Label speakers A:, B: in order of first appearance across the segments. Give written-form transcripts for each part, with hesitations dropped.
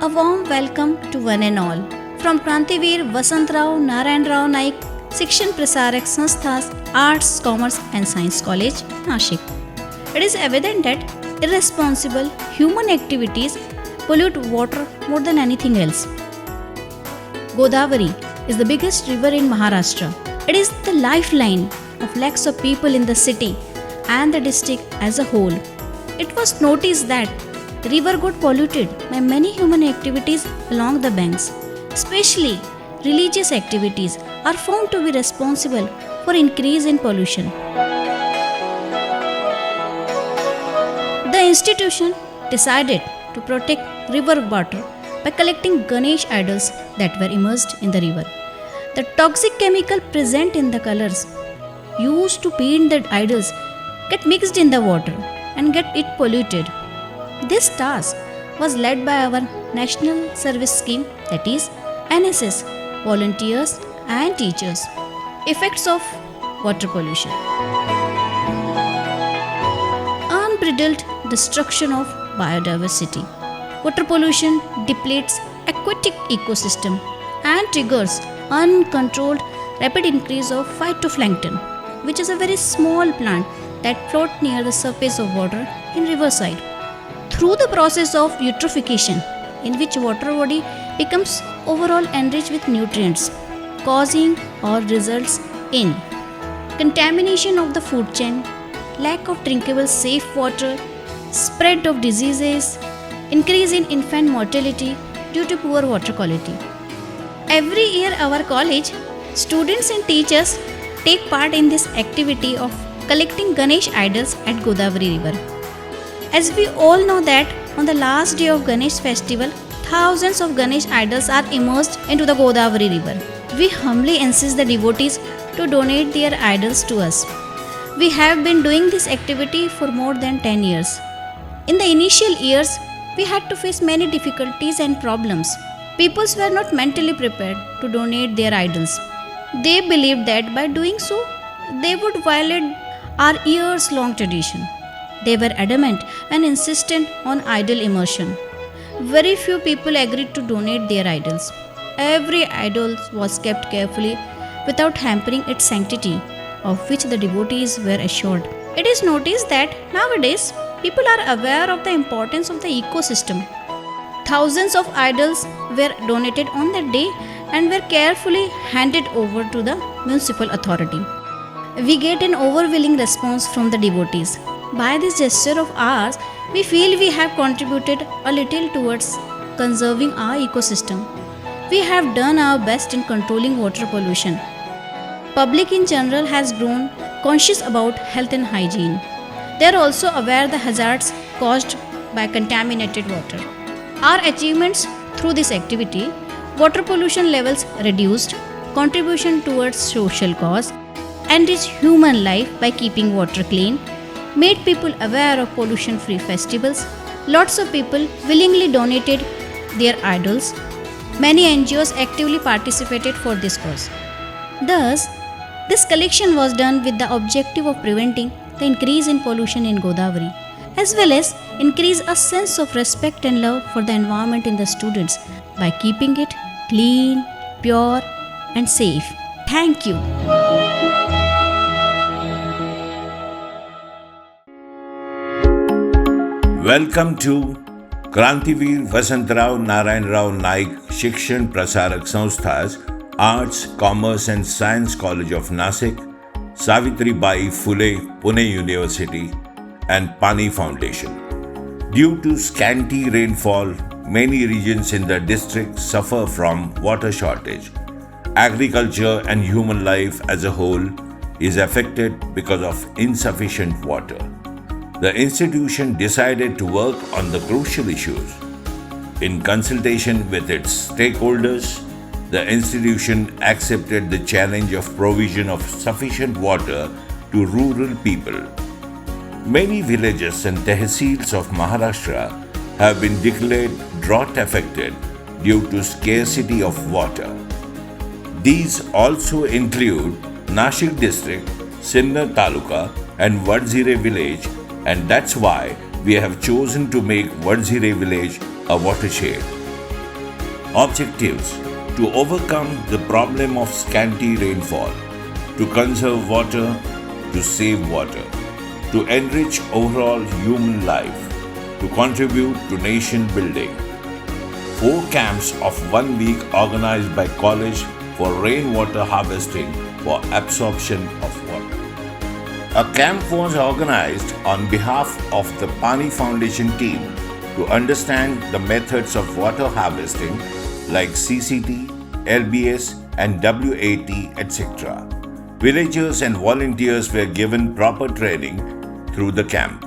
A: A warm welcome to one and all from Krantivir Vasantrao Narayan Rao Naik, Shikshan Prasarak Sanstha's Arts, Commerce and Science College, Nashik. It is evident that irresponsible human activities pollute water more than anything else. Godavari is the biggest river in Maharashtra. It is the lifeline of lakhs of people in the city and the district as a whole. It was noticed that the river got polluted by many human activities along the banks. Especially religious activities are found to be responsible for increase in pollution. The institution decided to protect river water by collecting Ganesh idols that were immersed in the river. The toxic chemical present in the colors used to paint the idols get mixed in the water and get it polluted. This task was led by our National Service Scheme, that is NSS, volunteers and teachers. Effects of water pollution. Unbridled destruction of biodiversity. Water pollution depletes aquatic ecosystem and triggers uncontrolled rapid increase of phytoplankton, which is a very small plant that float near the surface of water in riverside. Through the process of eutrophication, in which water body becomes overall enriched with nutrients, causing or results in contamination of the food chain, lack of drinkable safe water, spread of diseases, increase in infant mortality due to poor water quality. Every year our college, students and teachers take part in this activity of collecting Ganesh idols at Godavari river. As we all know that on the last day of Ganesh festival, thousands of Ganesh idols are immersed into the Godavari river. We humbly insist the devotees to donate their idols to us. We have been doing this activity for more than 10 years. In the initial years, we had to face many difficulties and problems. People were not mentally prepared to donate their idols. They believed that by doing so, they would violate our years-long tradition. They were adamant and insistent on idol immersion. Very few people agreed to donate their idols. Every idol was kept carefully without hampering its sanctity, of which the devotees were assured. It is noticed that nowadays people are aware of the importance of the ecosystem. Thousands of idols were donated on that day and were carefully handed over to the municipal authority. We get an overwhelming response from the devotees. By this gesture of ours, we feel we have contributed a little towards conserving our ecosystem. We have done our best in controlling water pollution. Public in general has grown conscious about health and hygiene. They are also aware the hazards caused by contaminated water. Our achievements through this activity, water pollution levels reduced, contribution towards social cause, enriched human life by keeping water clean, made people aware of pollution-free festivals. Lots of people willingly donated their idols. Many NGOs actively participated for this cause. Thus, this collection was done with the objective of preventing the increase in pollution in Godavari, as well as increase a sense of respect and love for the environment in the students by keeping it clean, pure and safe. Thank you.
B: Welcome to Krantivir Vasantrao Narayan Rao Naik Shikshan Prasarak Sanstha's Arts, Commerce and Science College of Nashik, Savitribai Phule Pune University and Pani Foundation. Due to scanty rainfall, many regions in the district suffer from water shortage. Agriculture and human life as a whole is affected because of insufficient water. The institution decided to work on the crucial issues. In consultation with its stakeholders, the institution accepted the challenge of provision of sufficient water to rural people. Many villages and tehsils of Maharashtra have been declared drought affected due to scarcity of water. These also include Nashik district, Sinnar Taluka and Vadzire village, and that's why we have chosen to make Vadzire village a watershed. Objectives: to overcome the problem of scanty rainfall, to conserve water, to save water, to enrich overall human life, to contribute to nation building. 4 camps of 1 week organized by college for rainwater harvesting for absorption of water. A camp was organized on behalf of the Pani Foundation team to understand the methods of water harvesting like CCT, LBS and WAT, etc. Villagers and volunteers were given proper training through the camp.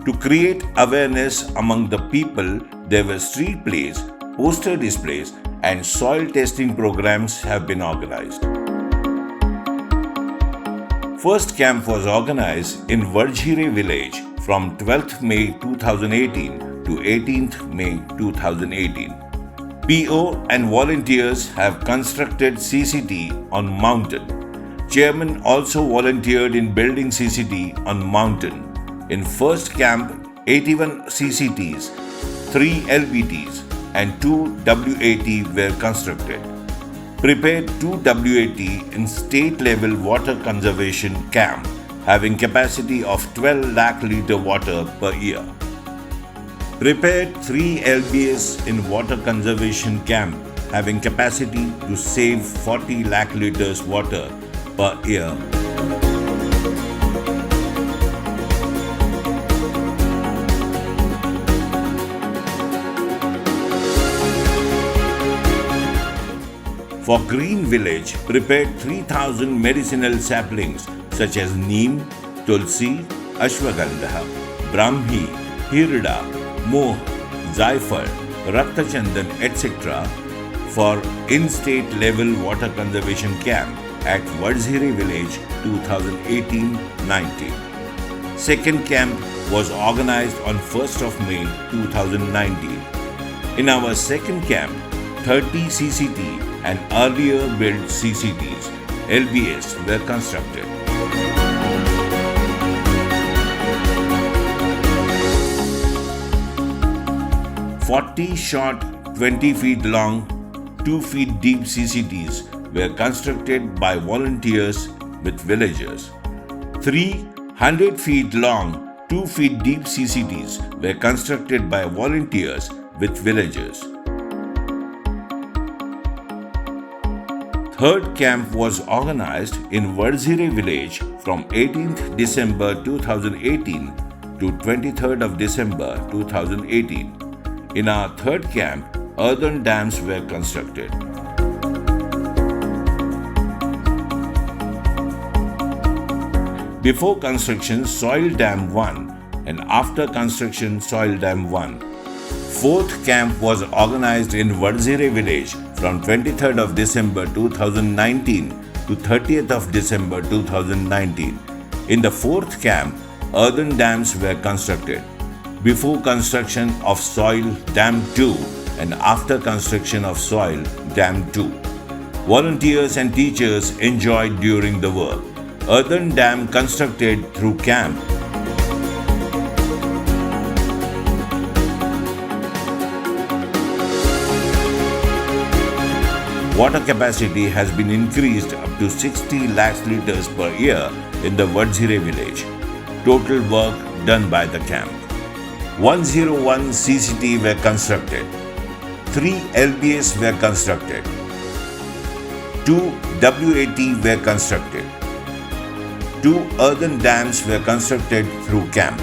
B: To create awareness among the people, there were street plays, poster displays and soil testing programs have been organized. First camp was organized in Vardhire village from 12th May 2018 to 18th May 2018. PO and volunteers have constructed CCT on mountain. Chairman also volunteered in building CCT on mountain. In first camp, 81 CCTs, 3 LBTs and 2 WAT were constructed. Prepared 2 WAT in state level water conservation camp having capacity of 12 lakh litre water per year. Prepared 3 LBS in water conservation camp having capacity to save 40 lakh litres water per year. For Green Village, prepared 3,000 medicinal saplings such as Neem, Tulsi, Ashwagandha, Brahmi, Hirda, Moh, Zaifar, Raktachandan, etc. for in-state level water conservation camp at Vardhire Village 2018-19. Second camp was organized on 1st of May 2019. In our second camp, 30 CCT and earlier built CCTs, LBS were constructed. "40 short, 20 feet long, 2 feet deep CCTs were constructed by volunteers with villagers. 300 feet long, 2 feet deep CCTs were constructed by volunteers with villagers. Third camp was organized in Vardhire village from 18th December 2018 to 23rd of December 2018. In our third camp, earthen dams were constructed. Before construction, Soil Dam 1 and after construction, Soil Dam 1. Fourth camp was organized in Vardhire village from 23rd of December 2019 to 30th of December 2019. In the fourth camp, earthen dams were constructed. Before construction of Soil Dam 2 and after construction of Soil Dam 2. Volunteers and teachers enjoyed during the work. Earthen dam constructed through camp. Water capacity has been increased up to 60 lakhs litres per year in the Vardhire village. Total work done by the camp. 101 CCT were constructed. 3 LBS were constructed. 2 WAT were constructed. 2 earthen dams were constructed through camp.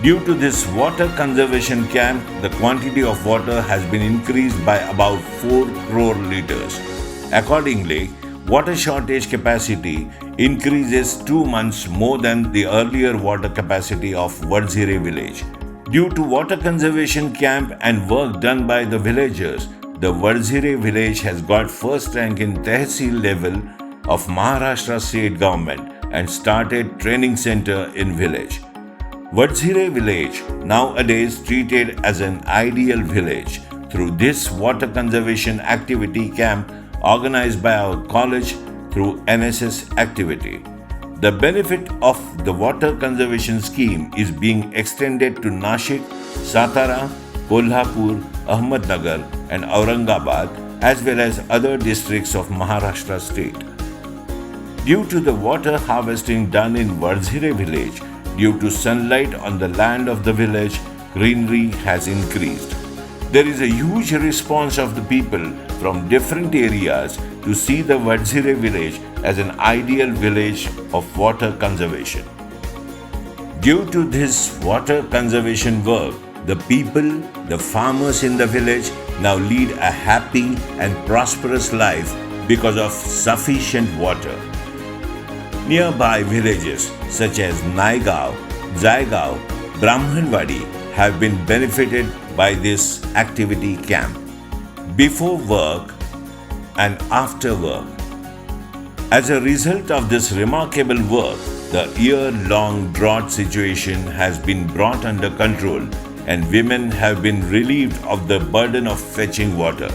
B: Due to this water conservation camp, the quantity of water has been increased by about 4 crore litres. Accordingly, water shortage capacity increases 2 months more than the earlier water capacity of Vardhire village. Due to water conservation camp and work done by the villagers, the Vardhire village has got first rank in Tehsil level of Maharashtra state government and started training center in village. Vardhire village nowadays treated as an ideal village through this water conservation activity camp organized by our college through NSS activity. The benefit of the water conservation scheme is being extended to Nashik, Satara, Kolhapur, Ahmednagar, and Aurangabad, as well as other districts of Maharashtra state. Due to the water harvesting done in Vardzire village, due to sunlight on the land of the village, greenery has increased. There is a huge response of the people from different areas to see the Vardzire village as an ideal village of water conservation. Due to this water conservation work, the people, the farmers in the village now lead a happy and prosperous life because of sufficient water. Nearby villages such as Naigaon, Jaigaon, Brahmanwadi have been benefited by this activity camp. Before work and after work. As a result of this remarkable work, the year-long drought situation has been brought under control and women have been relieved of the burden of fetching water.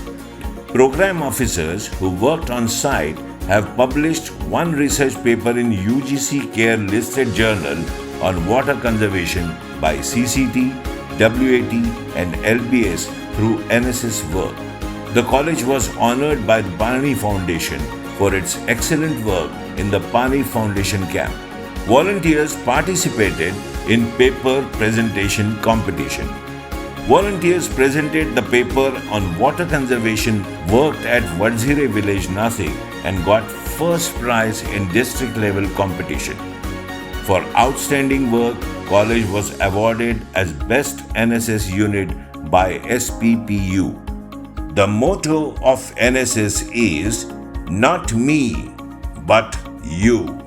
B: Program officers who worked on site have published one research paper in UGC Care listed journal on water conservation by CCT, WAT and LBS through NSS work. The college was honored by the Pani Foundation for its excellent work in the Pani Foundation camp. Volunteers participated in paper presentation competition. Volunteers presented the paper on water conservation worked at Vardzire village, Nasik, and got first prize in district level competition. For outstanding work, college was awarded as Best NSS Unit by SPPU. The motto of NSS is "Not me, but you."